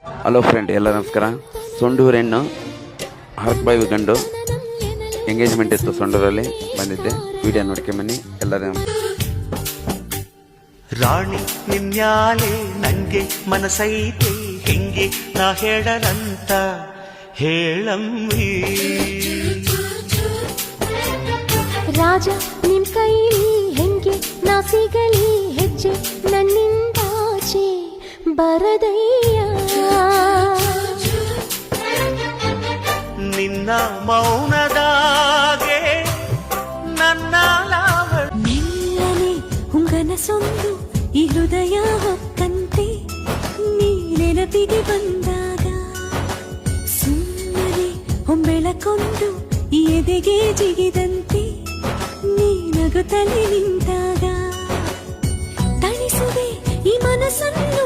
Hello friend, ಎಲ್ಲ ನಮಸ್ಕಾರ. ಸೊಂಡೂರು ಹೆಣ್ಣು ಹರಕ್ಬಾಯಿ ಗಂಡು ಎಂಗೇಜ್ಮೆಂಟ್ ಇತ್ತು, ಸೊಂಡೂರಲ್ಲಿ ಬಂದಿದ್ದೆ. ವಿಡಿಯೋ ನೋಡ್ಕೊಂಬನ್ನಿ ಎಲ್ಲರೂ. ರಾಣಿ ನಿನ್ಯಾಲೆ ನಂಗೆ ಮನಸೈತೆ, ಹೆಂಗೆ ನಾ ಹೇಳಲಂತ ಹೇಳಮ್ಮಿ. ರಾಜ ನಿಮ್ ಕೈಲಿ ಹೆಂಗೆ ನಾ ಸಿಗಲಿ, ಹೆಜ್ಜೆ ನನ್ನಿಂದಾಚೆ ಬರದಯ್ಯ. ನಿನ್ನ ಮೌನದಾಗೆ ನನ್ನ ಮೆಲ್ಲನೆ ಹುಂಗನಸೊಂದು ಈ ಹೃದಯ ಹೊಕ್ಕಂತೆ, ನೀ ನೆನಪಿಗೆ ಬಂದಾಗ ಸುಮ್ಮನೆ ಹೊಂಬೆಳಕೊಂದು ಈ ಎದೆಗೆ ಜಿಗಿದಂತೆ, ನೀ ನಗುತ್ತಲೇ ನಿಂತಾಗ ತಣಿಸುವೆ ಈ ಮನಸ್ಸನ್ನು